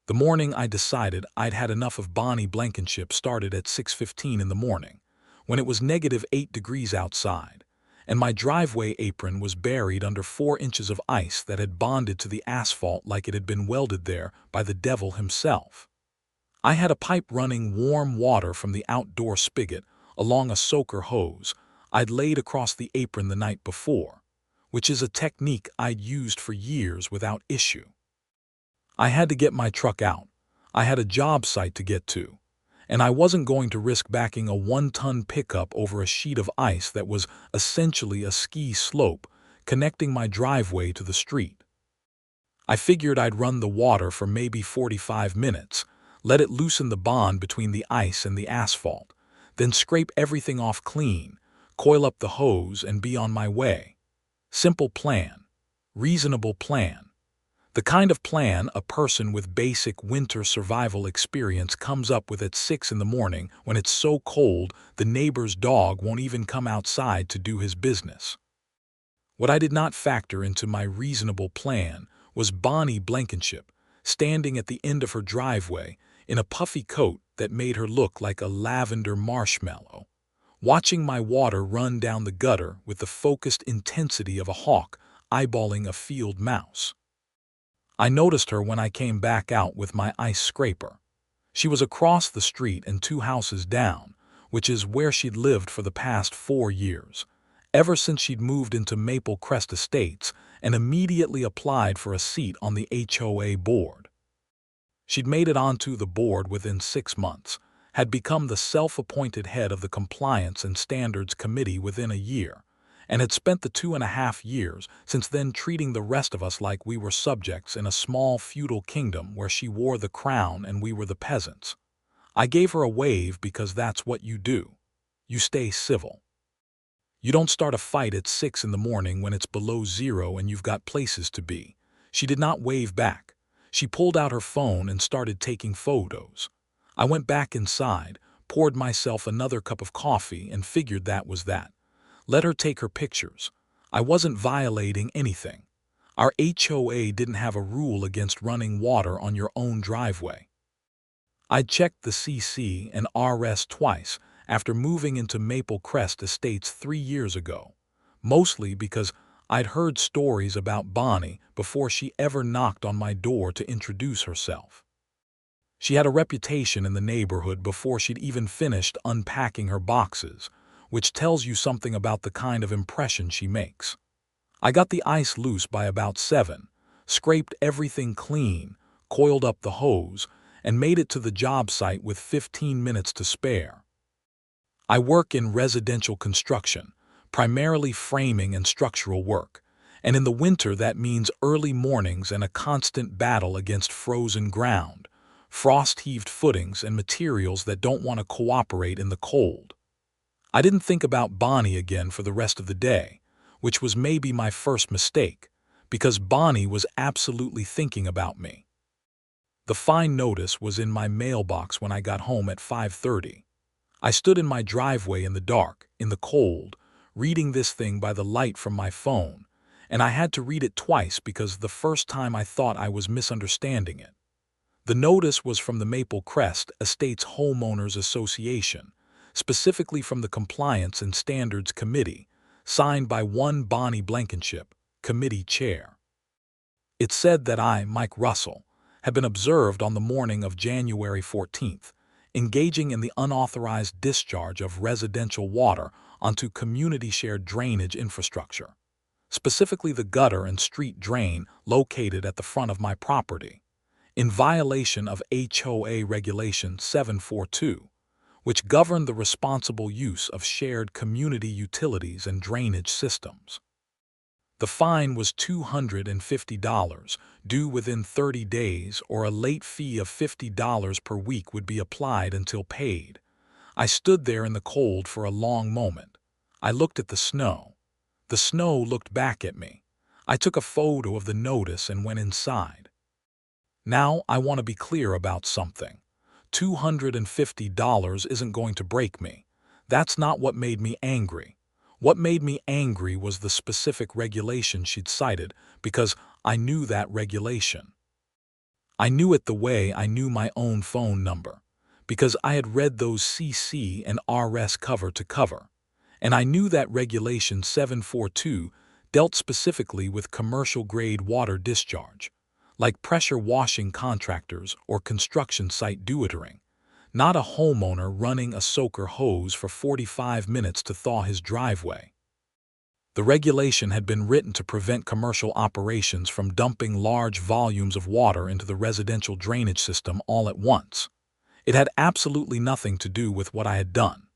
The morning I decided I'd had enough of Bonnie Blankenship started at 6:15 in the morning, when it was -8 degrees outside, and my driveway apron was buried under 4 inches of ice that had bonded to the asphalt like it had been welded there by the devil himself. I had a pipe running warm water from the outdoor spigot along a soaker hose I'd laid across the apron the night before, which is a technique I'd used for years without issue. I had to get my truck out. I had a job site to get to, and I wasn't going to risk backing a 1-ton pickup over a sheet of ice that was essentially a ski slope connecting my driveway to the street. I figured I'd run the water for maybe 45 minutes, let it loosen the bond between the ice and the asphalt, then scrape everything off clean, coil up the hose, and be on my way. Simple plan. Reasonable plan. The kind of plan a person with basic winter survival experience comes up with at 6 in the morning when it's so cold the neighbor's dog won't even come outside to do his business. What I did not factor into my reasonable plan was Bonnie Blankenship, standing at the end of her driveway in a puffy coat that made her look like a lavender marshmallow, watching my water run down the gutter with the focused intensity of a hawk eyeballing a field mouse. I noticed her when I came back out with my ice scraper. She was across the street and 2 houses down, which is where she'd lived for the past 4 years, ever since she'd moved into Maple Crest Estates and immediately applied for a seat on the HOA board. She'd made it onto the board within 6 months, had become the self-appointed head of the Compliance and Standards Committee within a year, and had spent the 2.5 years since then treating the rest of us like we were subjects in a small feudal kingdom where she wore the crown and we were the peasants. I gave her a wave because that's what you do. You stay civil. You don't start a fight at 6 in the morning when it's below zero and you've got places to be. She did not wave back. She pulled out her phone and started taking photos. I went back inside, poured myself another cup of coffee, and figured that was that. Let her take her pictures. I wasn't violating anything. Our HOA didn't have a rule against running water on your own driveway. I'd checked the CC and RS twice after moving into Maple Crest Estates 3 years ago, mostly because I'd heard stories about Bonnie before she ever knocked on my door to introduce herself. She had a reputation in the neighborhood before she'd even finished unpacking her boxes, which tells you something about the kind of impression she makes. I got the ice loose by about 7, scraped everything clean, coiled up the hose, and made it to the job site with 15 minutes to spare. I work in residential construction, primarily framing and structural work, and in the winter that means early mornings and a constant battle against frozen ground, frost-heaved footings, and materials that don't want to cooperate in the cold. I didn't think about Bonnie again for the rest of the day, which was maybe my first mistake, because Bonnie was absolutely thinking about me. The fine notice was in my mailbox when I got home at 5:30. I stood in my driveway in the dark, in the cold, reading this thing by the light from my phone, and I had to read it twice because the first time I thought I was misunderstanding it. The notice was from the Maple Crest Estates Homeowners Association, specifically from the Compliance and Standards Committee, signed by one Bonnie Blankenship, committee chair. It said that I, Mike Russell, had been observed on the morning of January 14th, engaging in the unauthorized discharge of residential water onto community-shared drainage infrastructure, specifically the gutter and street drain located at the front of my property, in violation of HOA Regulation 742, which governed the responsible use of shared community utilities and drainage systems. The fine was $250, due within 30 days, or a late fee of $50 per week would be applied until paid. I stood there in the cold for a long moment. I looked at the snow. The snow looked back at me. I took a photo of the notice and went inside. Now I want to be clear about something. $250 isn't going to break me. That's not what made me angry. What made me angry was the specific regulation she'd cited, because I knew that regulation. I knew it the way I knew my own phone number, because I had read those CC and RS cover to cover, and I knew that Regulation 742 dealt specifically with commercial-grade water discharge, like pressure washing contractors or construction site dewatering, not a homeowner running a soaker hose for 45 minutes to thaw his driveway. The regulation had been written to prevent commercial operations from dumping large volumes of water into the residential drainage system all at once. It had absolutely nothing to do with what I had done.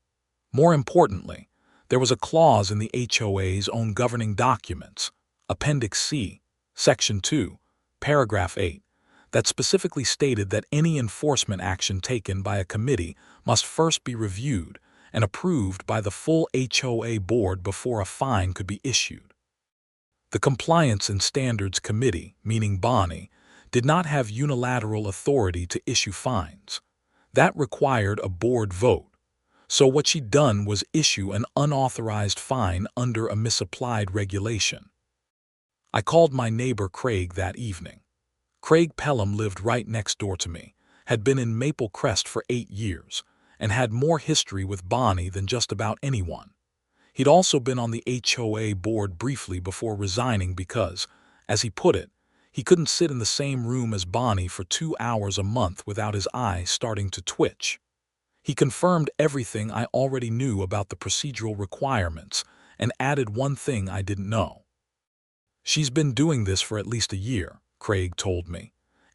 More importantly, there was a clause in the HOA's own governing documents, Appendix C, Section 2, Paragraph 8, that specifically stated that any enforcement action taken by a committee must first be reviewed and approved by the full HOA board before a fine could be issued. The Compliance and Standards Committee, meaning Bonnie, did not have unilateral authority to issue fines. That required a board vote. So what she'd done was issue an unauthorized fine under a misapplied regulation. I called my neighbor Craig that evening. Craig Pelham lived right next door to me, had been in Maple Crest for 8 years, and had more history with Bonnie than just about anyone. He'd also been on the HOA board briefly before resigning because, as he put it, he couldn't sit in the same room as Bonnie for 2 hours a month without his eye starting to twitch. He confirmed everything I already knew about the procedural requirements and added one thing I didn't know. She's been doing this for at least a year, Craig told me,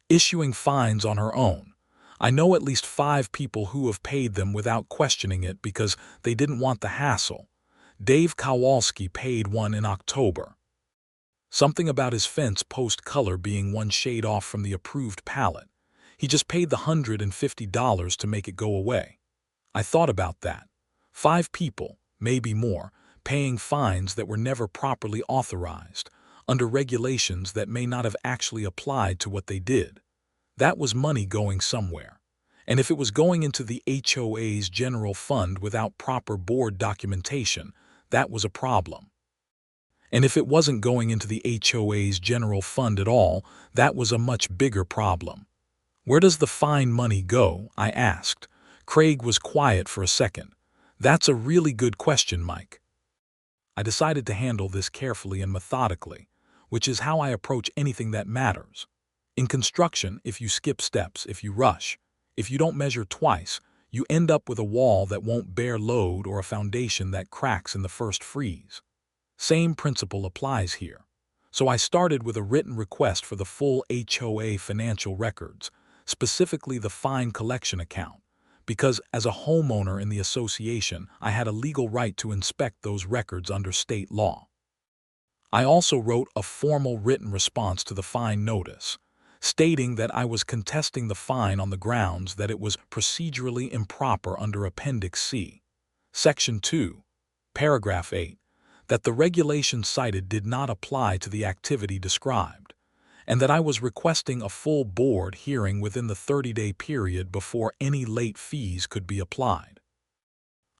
issuing fines on her own. I know at least 5 people who have paid them without questioning it because they didn't want the hassle. Dave Kowalski paid one in October. Something about his fence post color being one shade off from the approved palette. He just paid the $150 to make it go away. I thought about that. 5 people, maybe more, paying fines that were never properly authorized, under regulations that may not have actually applied to what they did. That was money going somewhere. And if it was going into the HOA's general fund without proper board documentation, that was a problem. And if it wasn't going into the HOA's general fund at all, that was a much bigger problem. Where does the fine money go? I asked. Craig was quiet for a second. That's a really good question, Mike. I decided to handle this carefully and methodically, which is how I approach anything that matters. In construction, if you skip steps, if you rush, if you don't measure twice, you end up with a wall that won't bear load or a foundation that cracks in the first freeze. Same principle applies here. So I started with a written request for the full HOA financial records, specifically the fine collection account, because as a homeowner in the association, I had a legal right to inspect those records under state law. I also wrote a formal written response to the fine notice, stating that I was contesting the fine on the grounds that it was procedurally improper under Appendix C, Section 2, Paragraph 8, that the regulation cited did not apply to the activity described, and that I was requesting a full board hearing within the 30-day period before any late fees could be applied.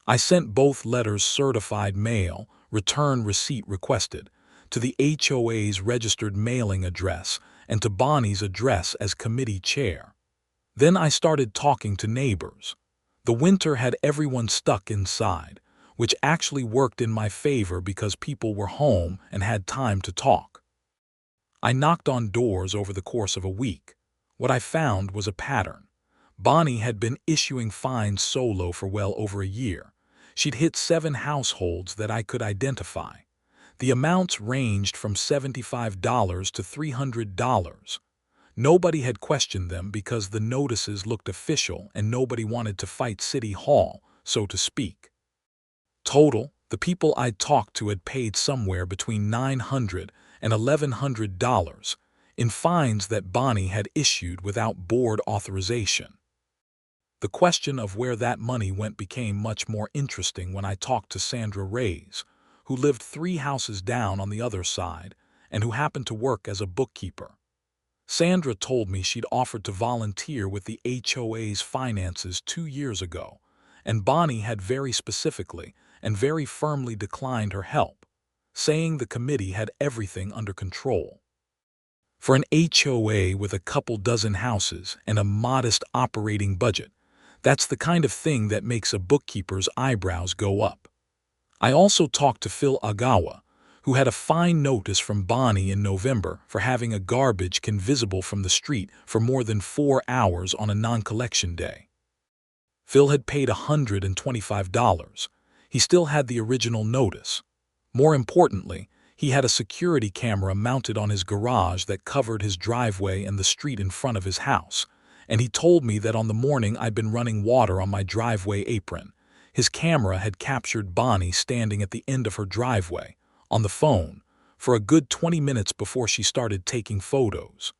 I sent both letters certified mail, return receipt requested, to the HOA's registered mailing address and to Bonnie's address as committee chair. Then I started talking to neighbors. The winter had everyone stuck inside, which actually worked in my favor because people were home and had time to talk. I knocked on doors over the course of a week. What I found was a pattern. Bonnie had been issuing fines solo for well over a year. She'd hit 7 households that I could identify. The amounts ranged from $75 to $300. Nobody had questioned them because the notices looked official and nobody wanted to fight City Hall, so to speak. Total, the people I'd talked to had paid somewhere between $900 and $1,100 in fines that Bonnie had issued without board authorization. The question of where that money went became much more interesting when I talked to Sandra Reyes, who lived 3 houses down on the other side and who happened to work as a bookkeeper. Sandra told me she'd offered to volunteer with the HOA's finances 2 years ago, and Bonnie had very specifically and very firmly declined her help, saying the committee had everything under control. For an HOA with a couple dozen houses and a modest operating budget, that's the kind of thing that makes a bookkeeper's eyebrows go up. I also talked to Phil Agawa, who had a fine notice from Bonnie in November for having a garbage can visible from the street for more than 4 hours on a non-collection day. Phil had paid $125. He still had the original notice. More importantly, he had a security camera mounted on his garage that covered his driveway and the street in front of his house, and he told me that on the morning I'd been running water on my driveway apron, his camera had captured Bonnie standing at the end of her driveway, on the phone, for a good 20 minutes before she started taking photos.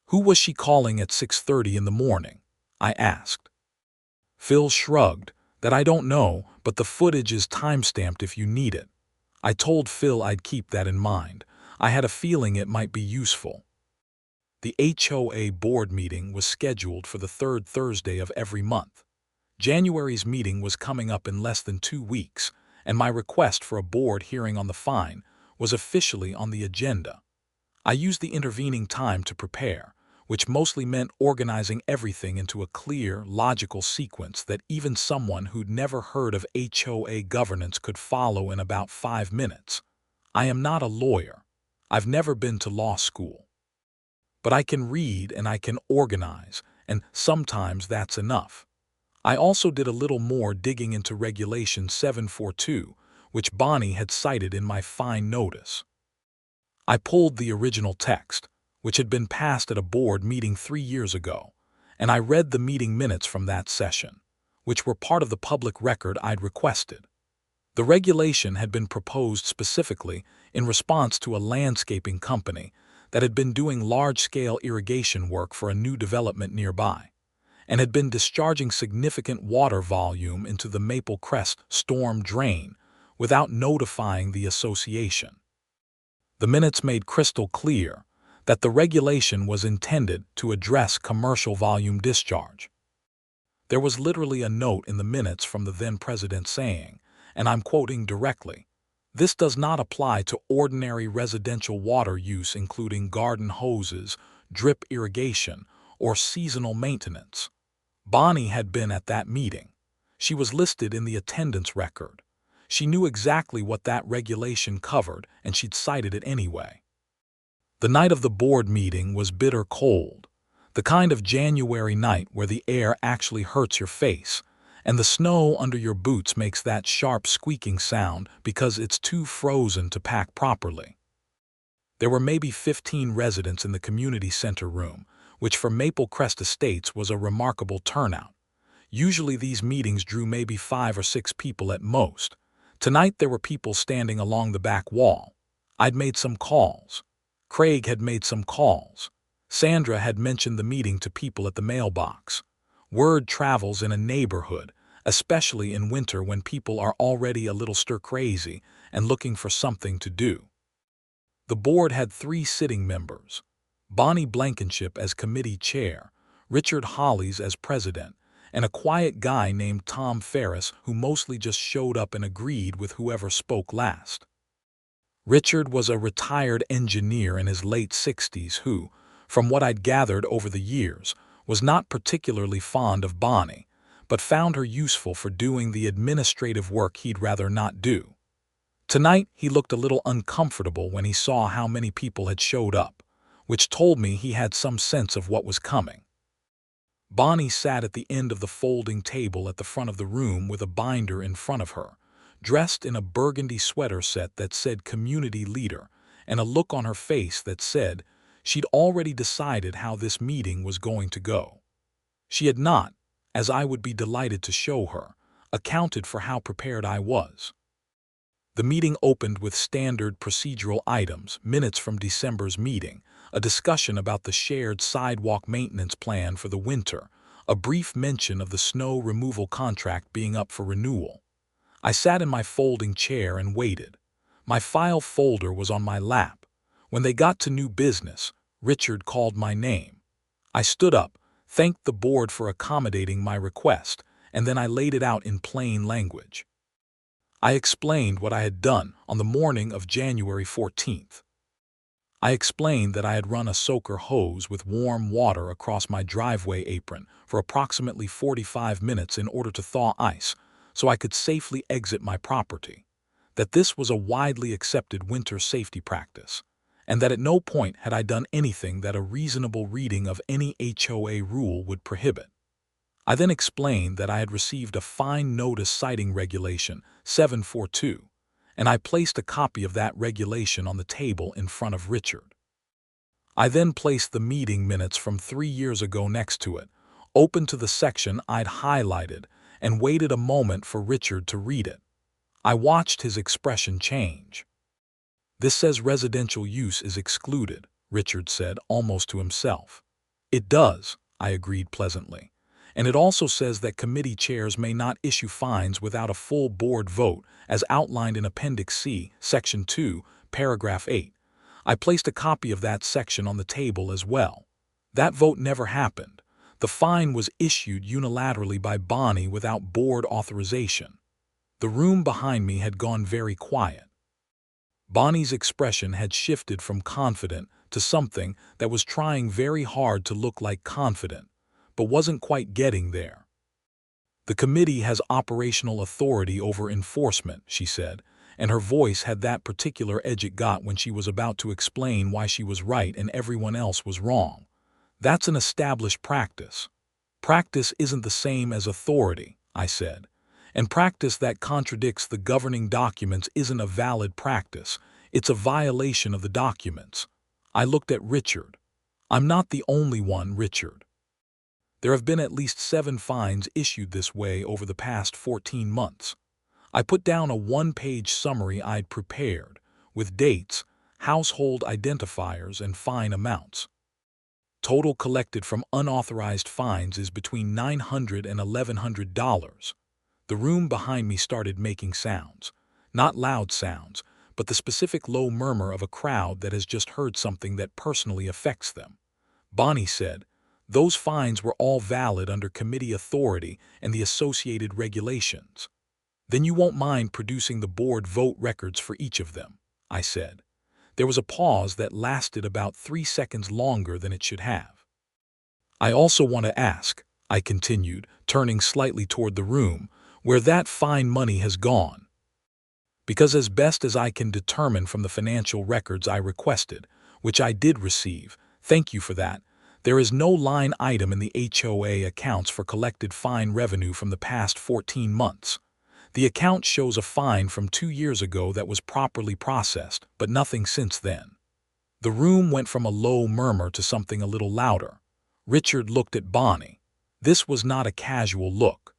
Who was she calling at 6:30 in the morning? I asked. Phil shrugged, that I don't know, but the footage is timestamped if you need it. I told Phil I'd keep that in mind. I had a feeling it might be useful. The HOA board meeting was scheduled for the third Thursday of every month. January's meeting was coming up in less than 2 weeks, and my request for a board hearing on the fine was officially on the agenda. I used the intervening time to prepare, which mostly meant organizing everything into a clear, logical sequence that even someone who'd never heard of HOA governance could follow in about 5 minutes. I am not a lawyer. I've never been to law school. But I can read and I can organize, and sometimes that's enough. I also did a little more digging into Regulation 742, which Bonnie had cited in my fine notice. I pulled the original text, which had been passed at a board meeting 3 years ago, and I read the meeting minutes from that session, which were part of the public record I'd requested. The regulation had been proposed specifically in response to a landscaping company that had been doing large-scale irrigation work for a new development nearby, and had been discharging significant water volume into the Maple Crest storm drain without notifying the association. The minutes made crystal clear that the regulation was intended to address commercial volume discharge. There was literally a note in the minutes from the then president saying, and I'm quoting directly, "This does not apply to ordinary residential water use including garden hoses, drip irrigation, or seasonal maintenance." Bonnie had been at that meeting. She was listed in the attendance record. She knew exactly what that regulation covered, and she'd cited it anyway. The night of the board meeting was bitter cold, the kind of January night where the air actually hurts your face, and the snow under your boots makes that sharp squeaking sound because it's too frozen to pack properly. There were maybe 15 residents in the community center room, which for Maple Crest Estates was a remarkable turnout. Usually these meetings drew maybe 5 or 6 people at most. Tonight there were people standing along the back wall. I'd made some calls. Craig had made some calls. Sandra had mentioned the meeting to people at the mailbox. Word travels in a neighborhood, especially in winter when people are already a little stir-crazy and looking for something to do. The board had 3 sitting members: Bonnie Blankenship as committee chair, Richard Hollies as president, and a quiet guy named Tom Ferris who mostly just showed up and agreed with whoever spoke last. Richard was a retired engineer in his late 60s who, from what I'd gathered over the years, was not particularly fond of Bonnie, but found her useful for doing the administrative work he'd rather not do. Tonight he looked a little uncomfortable when he saw how many people had showed up, which told me he had some sense of what was coming. Bonnie sat at the end of the folding table at the front of the room with a binder in front of her, dressed in a burgundy sweater set that said community leader, and a look on her face that said she'd already decided how this meeting was going to go. She had not, as I would be delighted to show her, accounted for how prepared I was. The meeting opened with standard procedural items, minutes from December's meeting, a discussion about the shared sidewalk maintenance plan for the winter, a brief mention of the snow removal contract being up for renewal. I sat in my folding chair and waited. My file folder was on my lap. When they got to new business, Richard called my name. I stood up, thanked the board for accommodating my request, and then I laid it out in plain language. I explained what I had done on the morning of January 14th. I explained that I had run a soaker hose with warm water across my driveway apron for approximately 45 minutes in order to thaw ice, so I could safely exit my property, that this was a widely accepted winter safety practice, and that at no point had I done anything that a reasonable reading of any HOA rule would prohibit. I then explained that I had received a fine notice citing Regulation 742, and I placed a copy of that regulation on the table in front of Richard. I then placed the meeting minutes from 3 years ago next to it, open to the section I'd highlighted, and waited a moment for Richard to read it. I watched his expression change. "This says residential use is excluded," Richard said, almost to himself. "It does," I agreed pleasantly. "And it also says that committee chairs may not issue fines without a full board vote, as outlined in Appendix C, Section 2, Paragraph 8. I placed a copy of that section on the table as well. That vote never happened. The fine was issued unilaterally by Bonnie without board authorization." The room behind me had gone very quiet. Bonnie's expression had shifted from confident to something that was trying very hard to look like confident, but wasn't quite getting there. "The committee has operational authority over enforcement," she said, and her voice had that particular edge it got when she was about to explain why she was right and everyone else was wrong. "That's an established practice." "Practice isn't the same as authority," I said. "And practice that contradicts the governing documents isn't a valid practice. It's a violation of the documents." I looked at Richard. "I'm not the only one, Richard. There have been at least 7 fines issued this way over the past 14 months. I put down a 1-page summary I'd prepared, with dates, household identifiers, and fine amounts. Total collected from unauthorized fines is between $900 and $1,100. The room behind me started making sounds. Not loud sounds, but the specific low murmur of a crowd that has just heard something that personally affects them. Bonnie said, "Those fines were all valid under committee authority and the associated regulations." "Then you won't mind producing the board vote records for each of them," I said. There was a pause that lasted about 3 seconds longer than it should have. "I also want to ask," I continued, turning slightly toward the room, "where that fine money has gone. Because as best as I can determine from the financial records I requested, which I did receive, thank you for that, there is no line item in the HOA accounts for collected fine revenue from the past 14 months. The account shows a fine from 2 years ago that was properly processed, but nothing since then." The room went from a low murmur to something a little louder. Richard looked at Bonnie. This was not a casual look.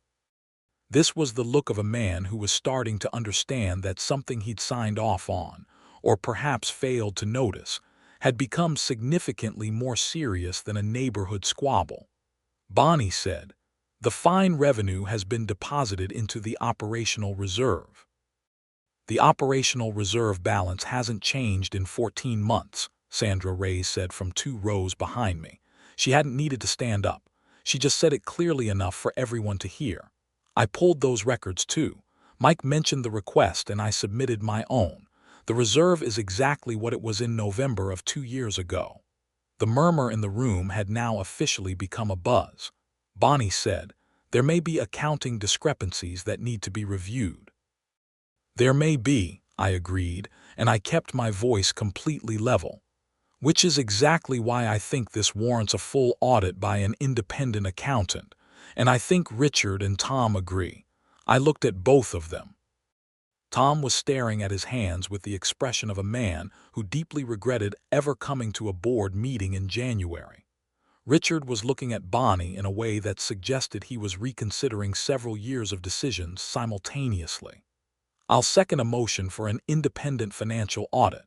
This was the look of a man who was starting to understand that something he'd signed off on, or perhaps failed to notice, had become significantly more serious than a neighborhood squabble. Bonnie said, "The fine revenue has been deposited into the operational reserve." "The operational reserve balance hasn't changed in 14 months, Sandra Reyes said from 2 rows behind me. She hadn't needed to stand up. She just said it clearly enough for everyone to hear. "I pulled those records too. Mike mentioned the request and I submitted my own. The reserve is exactly what it was in November of 2 years ago." The murmur in the room had now officially become a buzz. Bonnie said, "There may be accounting discrepancies that need to be reviewed." "There may be," I agreed, and I kept my voice completely level. "Which is exactly why I think this warrants a full audit by an independent accountant, and I think Richard and Tom agree." I looked at both of them. Tom was staring at his hands with the expression of a man who deeply regretted ever coming to a board meeting in January. Richard was looking at Bonnie in a way that suggested he was reconsidering several years of decisions simultaneously. "I'll second a motion for an independent financial audit,"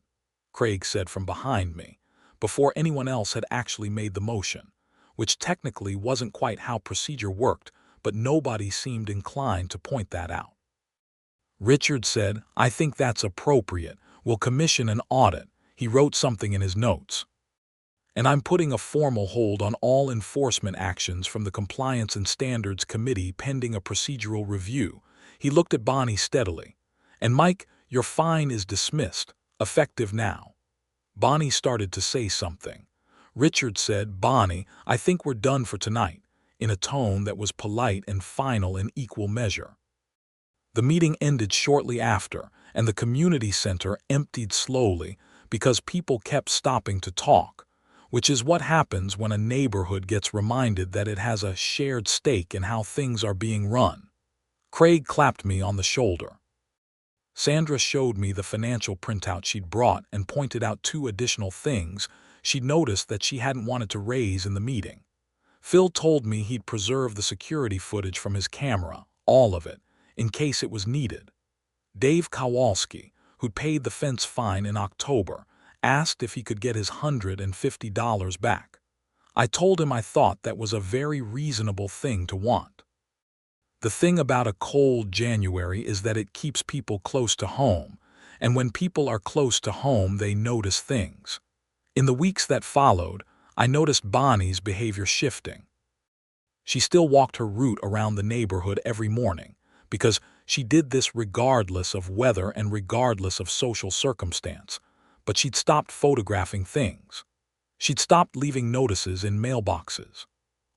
Craig said from behind me, before anyone else had actually made the motion, which technically wasn't quite how procedure worked, but nobody seemed inclined to point that out. Richard said, "I think that's appropriate. We'll commission an audit." He wrote something in his notes. "And I'm putting a formal hold on all enforcement actions from the Compliance and Standards Committee pending a procedural review." He looked at Bonnie steadily. "And Mike, your fine is dismissed, effective now." Bonnie started to say something. Richard said, "Bonnie, I think we're done for tonight," in a tone that was polite and final in equal measure. The meeting ended shortly after, and the community center emptied slowly because people kept stopping to talk, which is what happens when a neighborhood gets reminded that it has a shared stake in how things are being run. Craig clapped me on the shoulder. Sandra showed me the financial printout she'd brought and pointed out two additional things she'd noticed that she hadn't wanted to raise in the meeting. Phil told me he'd preserve the security footage from his camera, all of it, in case it was needed. Dave Kowalski, who'd paid the fence fine in October, asked if he could get his $150 back. I told him I thought that was a very reasonable thing to want. The thing about a cold January is that it keeps people close to home, and when people are close to home, they notice things. In the weeks that followed, I noticed Bonnie's behavior shifting. She still walked her route around the neighborhood every morning, because she did this regardless of weather and regardless of social circumstance, but she'd stopped photographing things. She'd stopped leaving notices in mailboxes.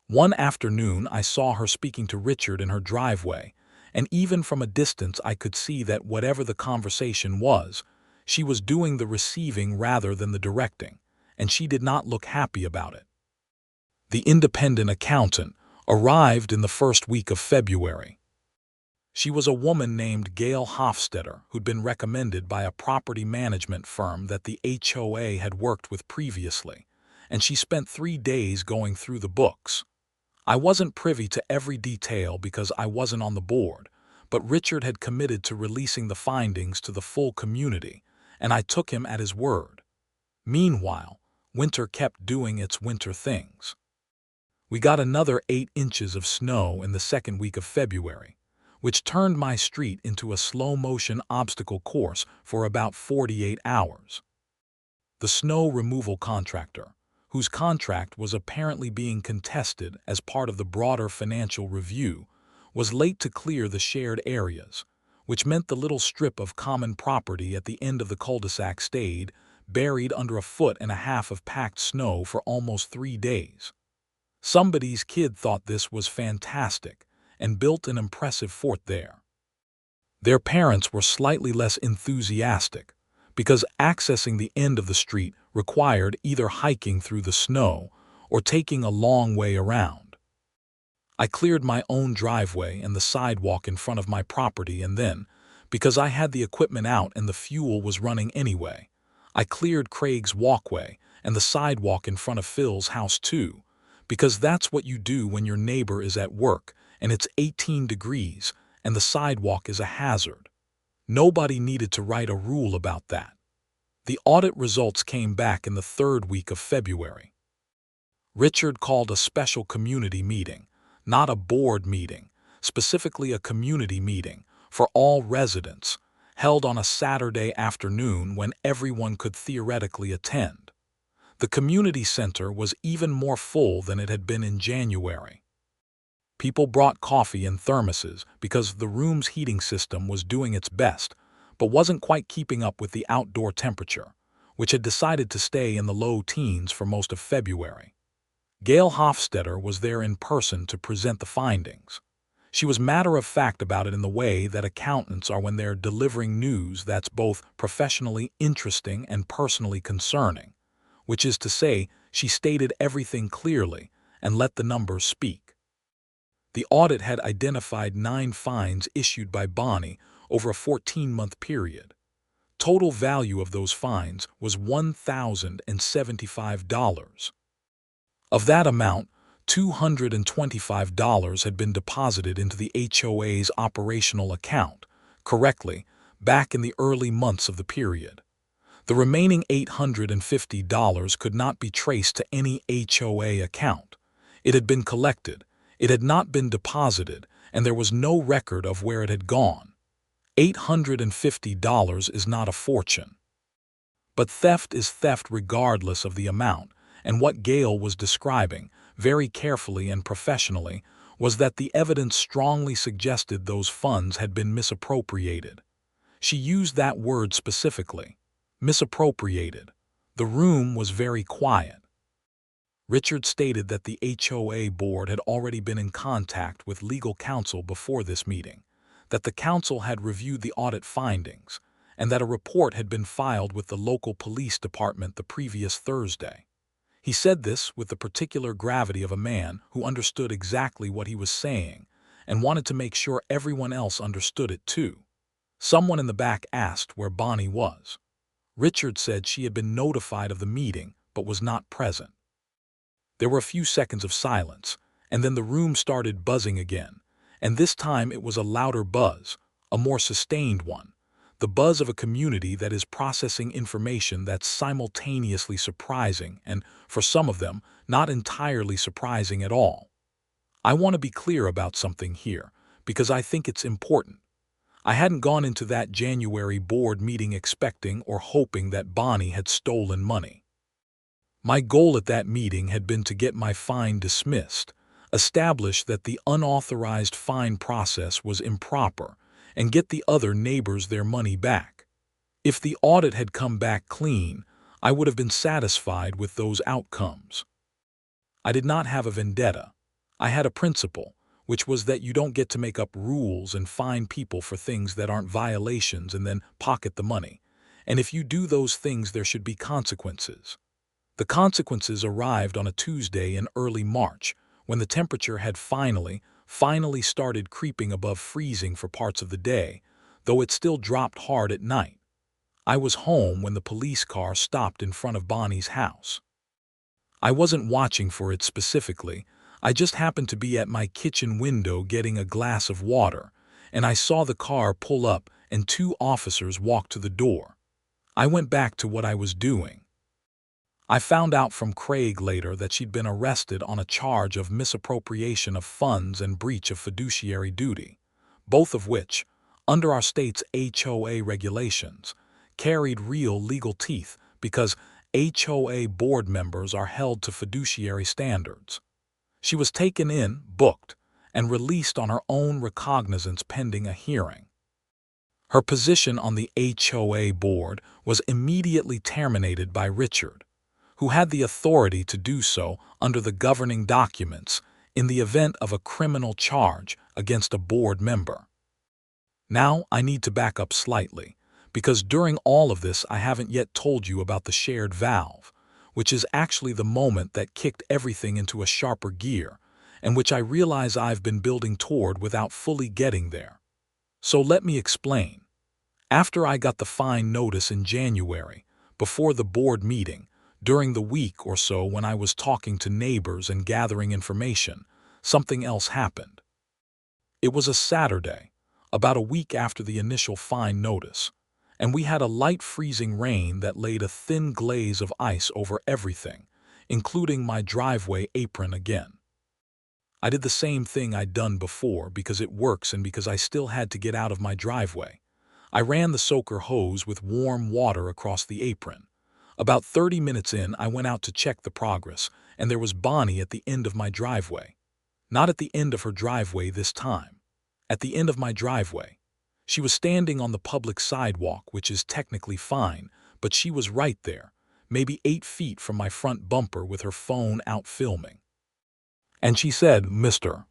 One afternoon, I saw her speaking to Richard in her driveway, and even from a distance I could see that whatever the conversation was, she was doing the receiving rather than the directing, and she did not look happy about it. The independent accountant arrived in the first week of February. She was a woman named Gail Hofstetter who'd been recommended by a property management firm that the HOA had worked with previously, and she spent 3 days going through the books. I wasn't privy to every detail because I wasn't on the board, but Richard had committed to releasing the findings to the full community, and I took him at his word. Meanwhile, winter kept doing its winter things. We got another 8 inches of snow in the second week of February, which turned my street into a slow-motion obstacle course for about 48 hours. The snow removal contractor, whose contract was apparently being contested as part of the broader financial review, was late to clear the shared areas, which meant the little strip of common property at the end of the cul-de-sac stayed buried under 1.5 feet of packed snow for almost 3 days. Somebody's kid thought this was fantastic and built an impressive fort there. Their parents were slightly less enthusiastic, because accessing the end of the street required either hiking through the snow or taking a long way around. I cleared my own driveway and the sidewalk in front of my property, and then, because I had the equipment out and the fuel was running anyway, I cleared Craig's walkway and the sidewalk in front of Phil's house too, because that's what you do when your neighbor is at work and it's 18 degrees and the sidewalk is a hazard. Nobody needed to write a rule about that. The audit results came back in the third week of February. Richard called a special community meeting, not a board meeting, specifically a community meeting for all residents, held on a Saturday afternoon when everyone could theoretically attend. The community center was even more full than it had been in January. People brought coffee in thermoses because the room's heating system was doing its best, but wasn't quite keeping up with the outdoor temperature, which had decided to stay in the low teens for most of February. Gail Hofstetter was there in person to present the findings. She was matter-of-fact about it in the way that accountants are when they're delivering news that's both professionally interesting and personally concerning, which is to say, she stated everything clearly and let the numbers speak. The audit had identified 9 fines issued by Bonnie over a 14-month period. Total value of those fines was $1,075. Of that amount, $225 had been deposited into the HOA's operational account, correctly, back in the early months of the period. The remaining $850 could not be traced to any HOA account. It had been collected, it had not been deposited, and there was no record of where it had gone. $850 is not a fortune. But theft is theft regardless of the amount, and what Gail was describing, very carefully and professionally, was that the evidence strongly suggested those funds had been misappropriated. She used that word specifically, misappropriated, The room was very quiet. Richard stated that the HOA board had already been in contact with legal counsel before this meeting, that the council had reviewed the audit findings, and that a report had been filed with the local police department the previous Thursday. He said this with the particular gravity of a man who understood exactly what he was saying and wanted to make sure everyone else understood it too. Someone in the back asked where Bonnie was. Richard said she had been notified of the meeting but was not present. There were a few seconds of silence, and then the room started buzzing again, and this time it was a louder buzz, a more sustained one, the buzz of a community that is processing information that's simultaneously surprising and, for some of them, not entirely surprising at all. I want to be clear about something here, because I think it's important. I hadn't gone into that January board meeting expecting or hoping that Bonnie had stolen money. My goal at that meeting had been to get my fine dismissed, establish that the unauthorized fine process was improper, and get the other neighbors their money back. If the audit had come back clean, I would have been satisfied with those outcomes. I did not have a vendetta. I had a principle, which was that you don't get to make up rules and fine people for things that aren't violations and then pocket the money. And if you do those things, there should be consequences. The consequences arrived on a Tuesday in early March, when the temperature had finally started creeping above freezing for parts of the day, though it still dropped hard at night. I was home when the police car stopped in front of Bonnie's house. I wasn't watching for it specifically. I just happened to be at my kitchen window getting a glass of water, and I saw the car pull up and two officers walk to the door. I went back to what I was doing. I found out from Craig later that she'd been arrested on a charge of misappropriation of funds and breach of fiduciary duty, both of which, under our state's HOA regulations, carried real legal teeth because HOA board members are held to fiduciary standards. She was taken in, booked, and released on her own recognizance pending a hearing. Her position on the HOA board was immediately terminated by Richard, who had the authority to do so under the governing documents in the event of a criminal charge against a board member. Now I need to back up slightly, because during all of this I haven't yet told you about the shared valve, which is actually the moment that kicked everything into a sharper gear, and which I realize I've been building toward without fully getting there. So let me explain. After I got the fine notice in January, before the board meeting, during the week or so when I was talking to neighbors and gathering information, something else happened. It was a Saturday, about a week after the initial fine notice, and we had a light freezing rain that laid a thin glaze of ice over everything, including my driveway apron again. I did the same thing I'd done before because it works and because I still had to get out of my driveway. I ran the soaker hose with warm water across the apron. About 30 minutes in, I went out to check the progress, and there was Bonnie at the end of my driveway. Not at the end of her driveway this time. At the end of my driveway. She was standing on the public sidewalk, which is technically fine, but she was right there, maybe 8 feet from my front bumper with her phone out filming. And she said, "Mr.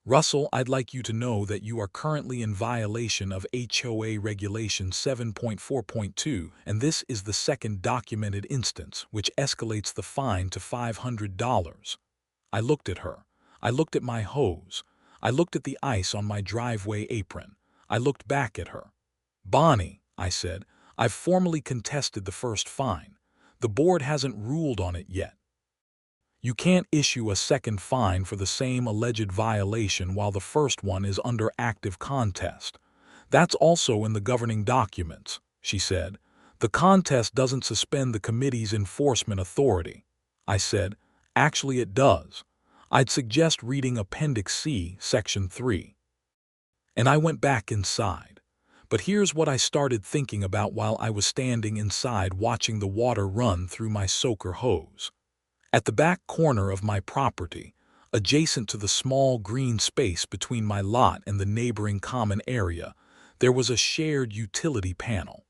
Russell, I'd like you to know that you are currently in violation of HOA Regulation 7.4.2, and this is the second documented instance, which escalates the fine to $500. I looked at her. I looked at my hose. I looked at the ice on my driveway apron. I looked back at her. Bonnie, I said, I've formally contested the first fine. The board hasn't ruled on it yet. You can't issue a second fine for the same alleged violation while the first one is under active contest. That's also in the governing documents, she said. The contest doesn't suspend the committee's enforcement authority. I said, actually it does. I'd suggest reading Appendix C, Section 3. And I went back inside. But here's what I started thinking about while I was standing inside watching the water run through my soaker hose. At the back corner of my property, adjacent to the small green space between my lot and the neighboring common area, there was a shared utility panel.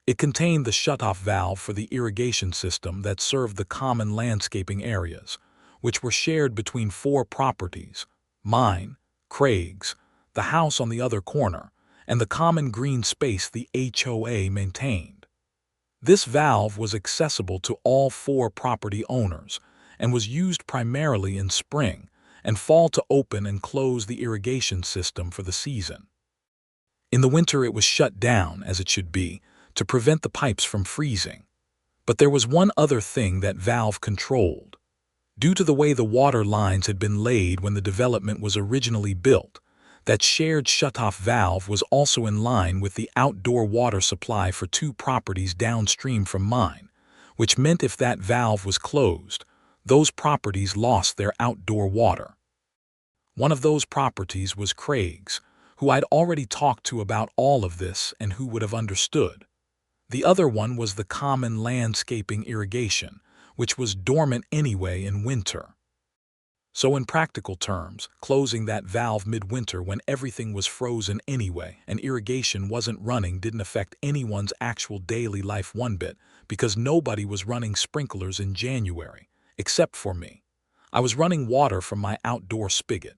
It contained the shutoff valve for the irrigation system that served the common landscaping areas, which were shared between 4 properties: mine, Craig's, the house on the other corner, and the common green space the HOA maintained. This valve was accessible to all 4 property owners and was used primarily in spring and fall to open and close the irrigation system for the season. In the winter it was shut down, as it should be, to prevent the pipes from freezing. But there was one other thing that valve controlled. Due to the way the water lines had been laid when the development was originally built, that shared shutoff valve was also in line with the outdoor water supply for 2 properties downstream from mine, which meant if that valve was closed, those properties lost their outdoor water. One of those properties was Craig's, who I'd already talked to about all of this and who would have understood. The other one was the common landscaping irrigation, which was dormant anyway in winter. So in practical terms, closing that valve midwinter when everything was frozen anyway and irrigation wasn't running didn't affect anyone's actual daily life one bit, because nobody was running sprinklers in January, except for me. I was running water from my outdoor spigot,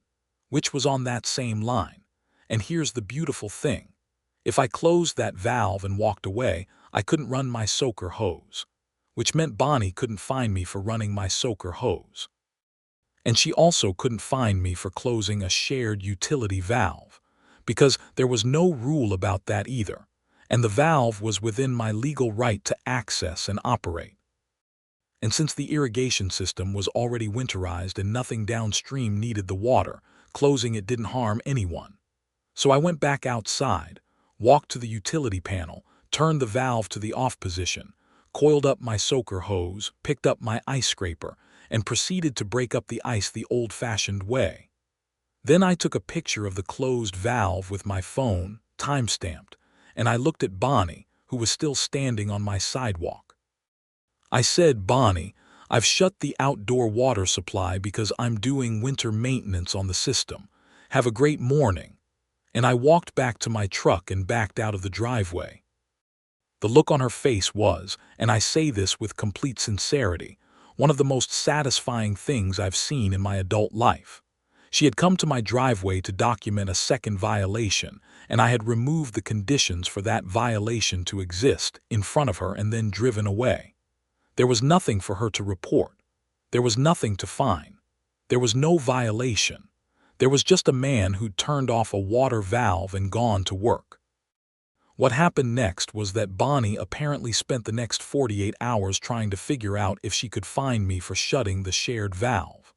which was on that same line. And here's the beautiful thing. If I closed that valve and walked away, I couldn't run my soaker hose, which meant Bonnie couldn't find me for running my soaker hose. And she also couldn't find me for closing a shared utility valve, because there was no rule about that either, and the valve was within my legal right to access and operate. And since the irrigation system was already winterized and nothing downstream needed the water, closing it didn't harm anyone. So I went back outside, walked to the utility panel, turned the valve to the off position, coiled up my soaker hose, picked up my ice scraper, and proceeded to break up the ice the old-fashioned way. Then I took a picture of the closed valve with my phone, time-stamped, and I looked at Bonnie, who was still standing on my sidewalk. I said, "Bonnie, I've shut the outdoor water supply because I'm doing winter maintenance on the system. Have a great morning." And I walked back to my truck and backed out of the driveway. The look on her face was, and I say this with complete sincerity, one of the most satisfying things I've seen in my adult life. She had come to my driveway to document a second violation, and I had removed the conditions for that violation to exist in front of her and then driven away. There was nothing for her to report. There was nothing to fine. There was no violation. There was just a man who'd turned off a water valve and gone to work. What happened next was that Bonnie apparently spent the next 48 hours trying to figure out if she could find me for shutting the shared valve.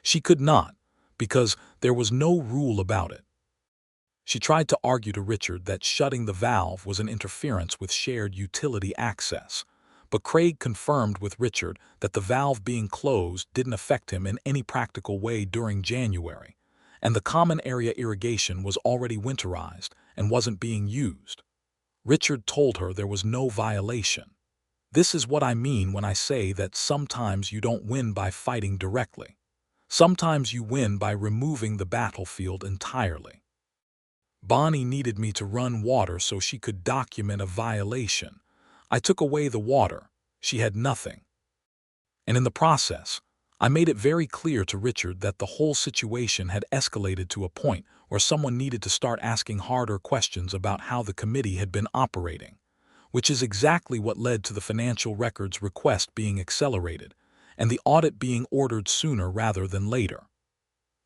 She could not, because there was no rule about it. She tried to argue to Richard that shutting the valve was an interference with shared utility access, but Craig confirmed with Richard that the valve being closed didn't affect him in any practical way during January, and the common area irrigation was already winterized and wasn't being used. Richard told her there was no violation. This is what I mean when I say that sometimes you don't win by fighting directly. Sometimes you win by removing the battlefield entirely. Bonnie needed me to run water so she could document a violation. I took away the water. She had nothing. And in the process, I made it very clear to Richard that the whole situation had escalated to a point where someone needed to start asking harder questions about how the committee had been operating, which is exactly what led to the financial records request being accelerated and the audit being ordered sooner rather than later.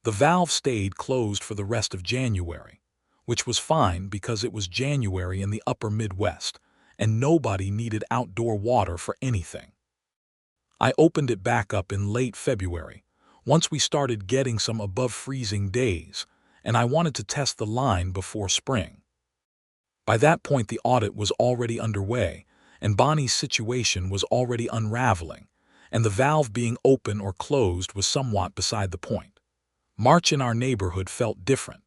The valve stayed closed for the rest of January, which was fine because it was January in the upper Midwest, and nobody needed outdoor water for anything. I opened it back up in late February, once we started getting some above-freezing days, and I wanted to test the line before spring. By that point the audit was already underway, and Bonnie's situation was already unraveling, and the valve being open or closed was somewhat beside the point. March in our neighborhood felt different.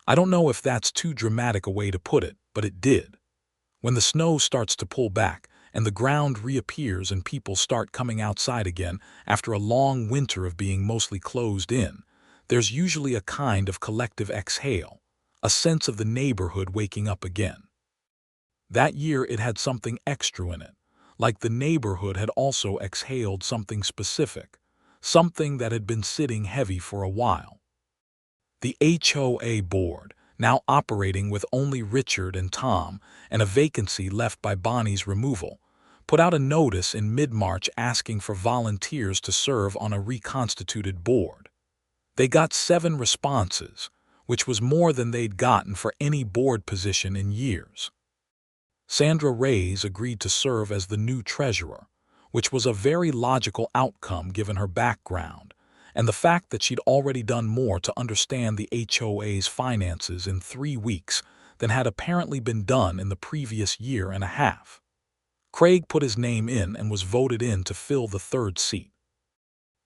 I don't know if that's too dramatic a way to put it, but it did. When the snow starts to pull back, and the ground reappears and people start coming outside again after a long winter of being mostly closed in, there's usually a kind of collective exhale, a sense of the neighborhood waking up again. That year it had something extra in it, like the neighborhood had also exhaled something specific, something that had been sitting heavy for a while. The HOA board, now operating with only Richard and Tom and a vacancy left by Bonnie's removal, put out a notice in mid-March asking for volunteers to serve on a reconstituted board. They got 7 responses, which was more than they'd gotten for any board position in years. Sandra Reyes agreed to serve as the new treasurer, which was a very logical outcome given her background and the fact that she'd already done more to understand the HOA's finances in 3 weeks than had apparently been done in the previous year and a half. Craig put his name in and was voted in to fill the 3rd seat.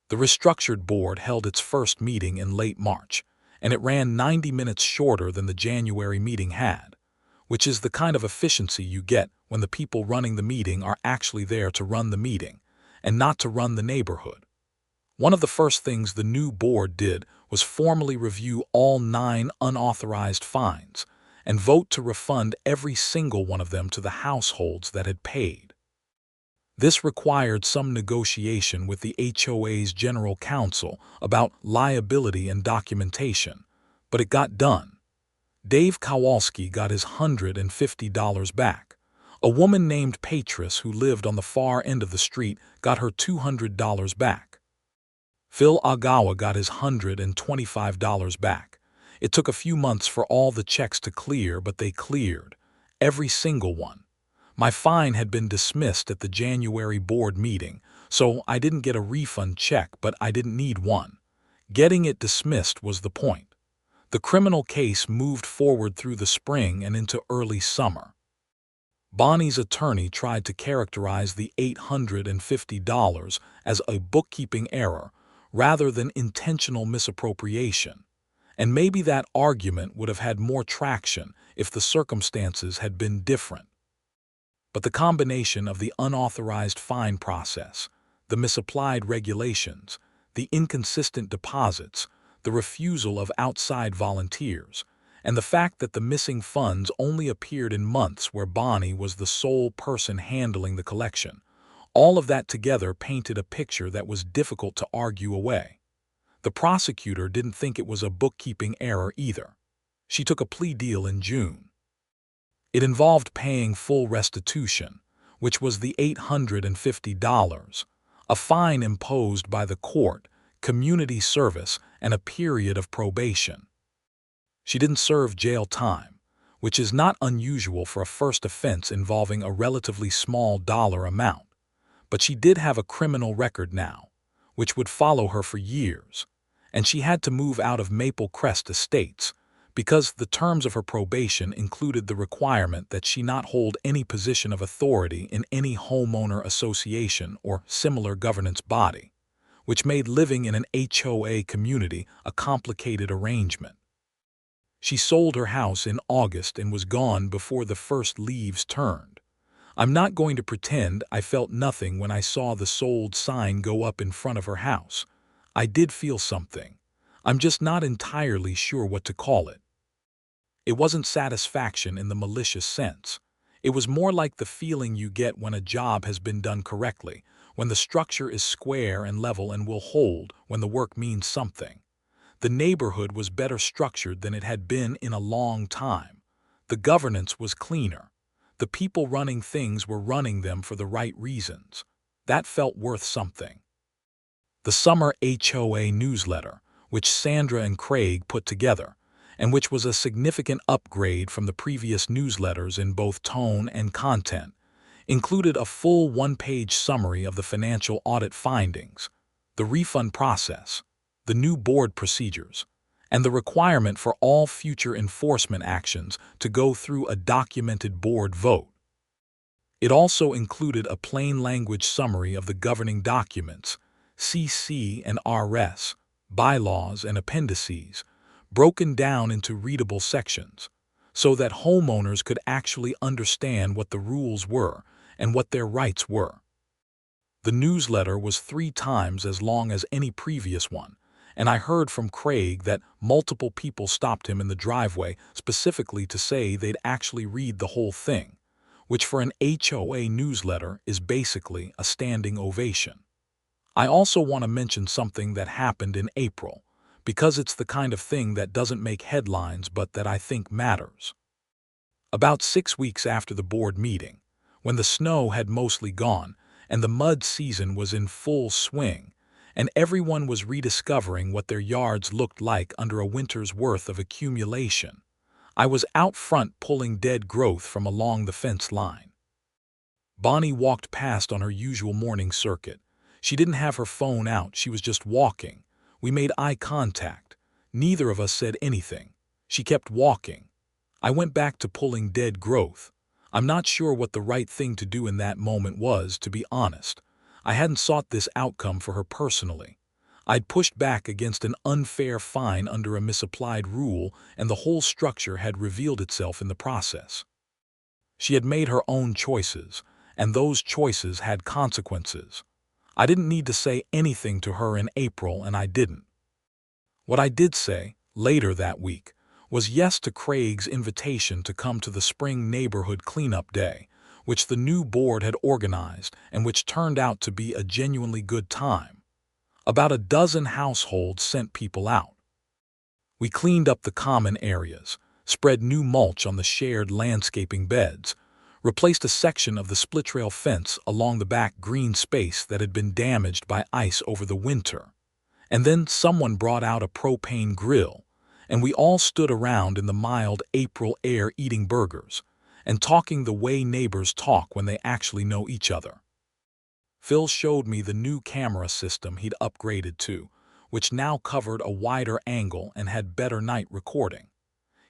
The restructured board held its first meeting in late March, and it ran 90 minutes shorter than the January meeting had, which is the kind of efficiency you get when the people running the meeting are actually there to run the meeting and not to run the neighborhood. One of the first things the new board did was formally review all 9 unauthorized fines and vote to refund every single one of them to the households that had paid. This required some negotiation with the HOA's general counsel about liability and documentation, but it got done. Dave Kowalski got his $150 back. A woman named Patris who lived on the far end of the street got her $200 back. Phil Agawa got his $125 back. It took a few months for all the checks to clear, but they cleared. Every single one. My fine had been dismissed at the January board meeting, so I didn't get a refund check, but I didn't need one. Getting it dismissed was the point. The criminal case moved forward through the spring and into early summer. Bonnie's attorney tried to characterize the $850 as a bookkeeping error rather than intentional misappropriation, and maybe that argument would have had more traction if the circumstances had been different. But the combination of the unauthorized fine process, the misapplied regulations, the inconsistent deposits, the refusal of outside volunteers, and the fact that the missing funds only appeared in months where Bonnie was the sole person handling the collection, all of that together painted a picture that was difficult to argue away. The prosecutor didn't think it was a bookkeeping error either. She took a plea deal in June. It involved paying full restitution, which was the $850, a fine imposed by the court, community service, and a period of probation. She didn't serve jail time, which is not unusual for a first offense involving a relatively small dollar amount, but she did have a criminal record now, which would follow her for years, and she had to move out of Maple Crest Estates because the terms of her probation included the requirement that she not hold any position of authority in any homeowner association or similar governance body, which made living in an HOA community a complicated arrangement. She sold her house in August and was gone before the first leaves turned. I'm not going to pretend I felt nothing when I saw the sold sign go up in front of her house. I did feel something. I'm just not entirely sure what to call it. It wasn't satisfaction in the malicious sense. It was more like the feeling you get when a job has been done correctly, when the structure is square and level and will hold, when the work means something. The neighborhood was better structured than it had been in a long time. The governance was cleaner. The people running things were running them for the right reasons. That felt worth something. The summer HOA newsletter, which Sandra and Craig put together, and which was a significant upgrade from the previous newsletters in both tone and content, included a full 1-page summary of the financial audit findings, the refund process, the new board procedures, and the requirement for all future enforcement actions to go through a documented board vote. It also included a plain language summary of the governing documents, CC and RS, bylaws and appendices, broken down into readable sections, so that homeowners could actually understand what the rules were and what their rights were. The newsletter was 3 times as long as any previous one, and I heard from Craig that multiple people stopped him in the driveway specifically to say they'd actually read the whole thing, which for an HOA newsletter is basically a standing ovation. I also want to mention something that happened in April, because it's the kind of thing that doesn't make headlines but that I think matters. About 6 weeks after the board meeting, when the snow had mostly gone and the mud season was in full swing, and everyone was rediscovering what their yards looked like under a winter's worth of accumulation, I was out front pulling dead growth from along the fence line. Bonnie walked past on her usual morning circuit. She didn't have her phone out, she was just walking. We made eye contact. Neither of us said anything. She kept walking. I went back to pulling dead growth. I'm not sure what the right thing to do in that moment was, to be honest. I hadn't sought this outcome for her personally. I'd pushed back against an unfair fine under a misapplied rule, and the whole structure had revealed itself in the process. She had made her own choices, and those choices had consequences. I didn't need to say anything to her in April, and I didn't. What I did say, later that week, was yes to Craig's invitation to come to the spring neighborhood cleanup day, which the new board had organized and which turned out to be a genuinely good time. About a dozen households sent people out. We cleaned up the common areas, spread new mulch on the shared landscaping beds, replaced a section of the split rail fence along the back green space that had been damaged by ice over the winter, and then someone brought out a propane grill, and we all stood around in the mild April air eating burgers and talking the way neighbors talk when they actually know each other. Phil showed me the new camera system he'd upgraded to, which now covered a wider angle and had better night recording.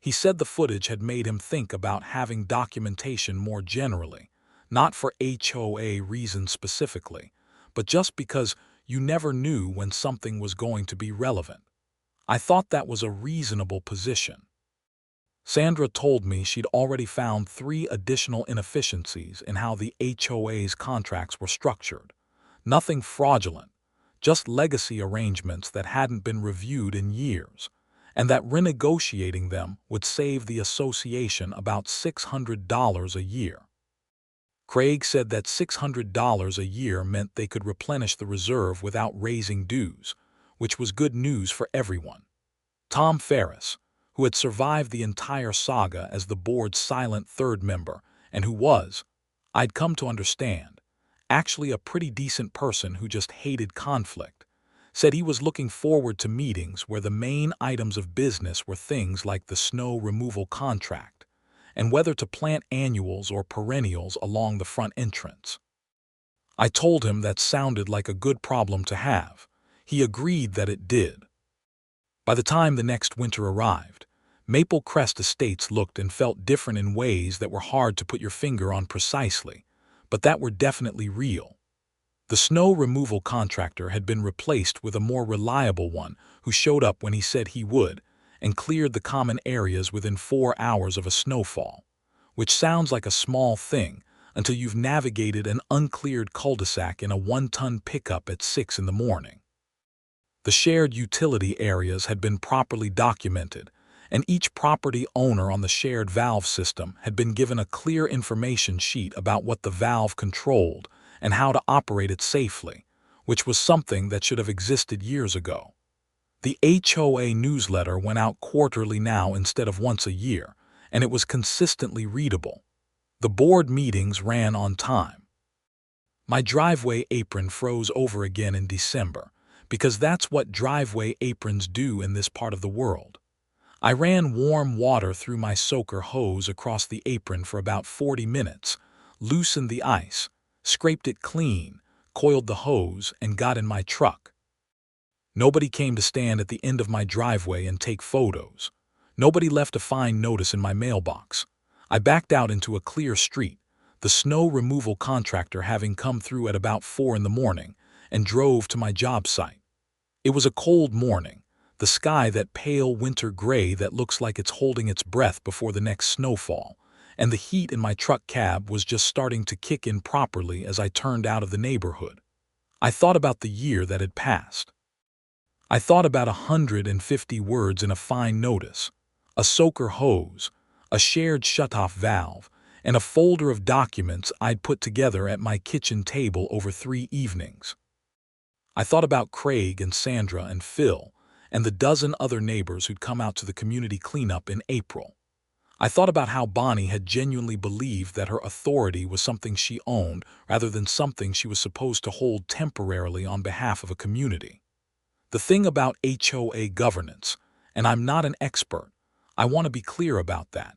He said the footage had made him think about having documentation more generally, not for HOA reasons specifically, but just because you never knew when something was going to be relevant. I thought that was a reasonable position. Sandra told me she'd already found 3 additional inefficiencies in how the HOA's contracts were structured. Nothing fraudulent, just legacy arrangements that hadn't been reviewed in years, and that renegotiating them would save the association about $600 a year. Craig said that $600 a year meant they could replenish the reserve without raising dues, which was good news for everyone. Tom Ferris, who had survived the entire saga as the board's silent third member, and who was, I'd come to understand, actually a pretty decent person who just hated conflict, said he was looking forward to meetings where the main items of business were things like the snow removal contract and whether to plant annuals or perennials along the front entrance. I told him that sounded like a good problem to have. He agreed that it did. By the time the next winter arrived, Maple Crest Estates looked and felt different in ways that were hard to put your finger on precisely, but that were definitely real. The snow removal contractor had been replaced with a more reliable one who showed up when he said he would and cleared the common areas within 4 hours of a snowfall, which sounds like a small thing until you've navigated an uncleared cul-de-sac in a 1-ton pickup at 6 in the morning. The shared utility areas had been properly documented, and each property owner on the shared valve system had been given a clear information sheet about what the valve controlled and how to operate it safely, which was something that should have existed years ago. The HOA newsletter went out quarterly now instead of once a year, and it was consistently readable. The board meetings ran on time. My driveway apron froze over again in December, because that's what driveway aprons do in this part of the world. I ran warm water through my soaker hose across the apron for about 40 minutes, loosened the ice, scraped it clean, coiled the hose, and got in my truck. Nobody came to stand at the end of my driveway and take photos. Nobody left a fine notice in my mailbox. I backed out into a clear street, the snow removal contractor having come through at about 4 in the morning, and drove to my job site. It was a cold morning, the sky that pale winter gray that looks like it's holding its breath before the next snowfall, and the heat in my truck cab was just starting to kick in properly as I turned out of the neighborhood. I thought about the year that had passed. I thought about 150 words in a fine notice, a soaker hose, a shared shutoff valve, and a folder of documents I'd put together at my kitchen table over 3 evenings. I thought about Craig and Sandra and Phil and the dozen other neighbors who'd come out to the community cleanup in April. I thought about how Bonnie had genuinely believed that her authority was something she owned rather than something she was supposed to hold temporarily on behalf of a community. The thing about HOA governance, and I'm not an expert, I want to be clear about that,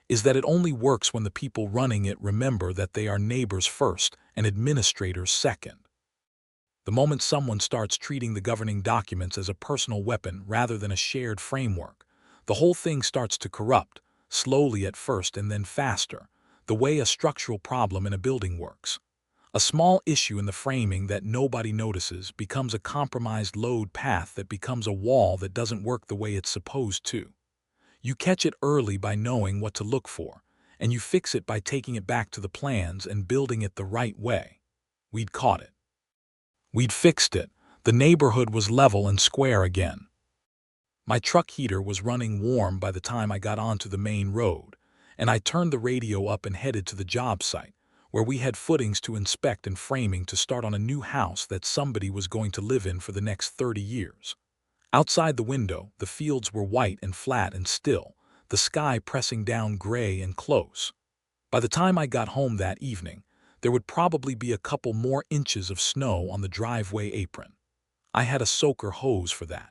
is that it only works when the people running it remember that they are neighbors first and administrators second. The moment someone starts treating the governing documents as a personal weapon rather than a shared framework, the whole thing starts to corrupt, slowly at first and then faster, the way a structural problem in a building works. A small issue in the framing that nobody notices becomes a compromised load path that becomes a wall that doesn't work the way it's supposed to. You catch it early by knowing what to look for, and you fix it by taking it back to the plans and building it the right way. We'd caught it. We'd fixed it. The neighborhood was level and square again. My truck heater was running warm by the time I got onto the main road, and I turned the radio up and headed to the job site, where we had footings to inspect and framing to start on a new house that somebody was going to live in for the next 30 years. Outside the window, the fields were white and flat and still, the sky pressing down gray and close. By the time I got home that evening, there would probably be a couple more inches of snow on the driveway apron. I had a soaker hose for that.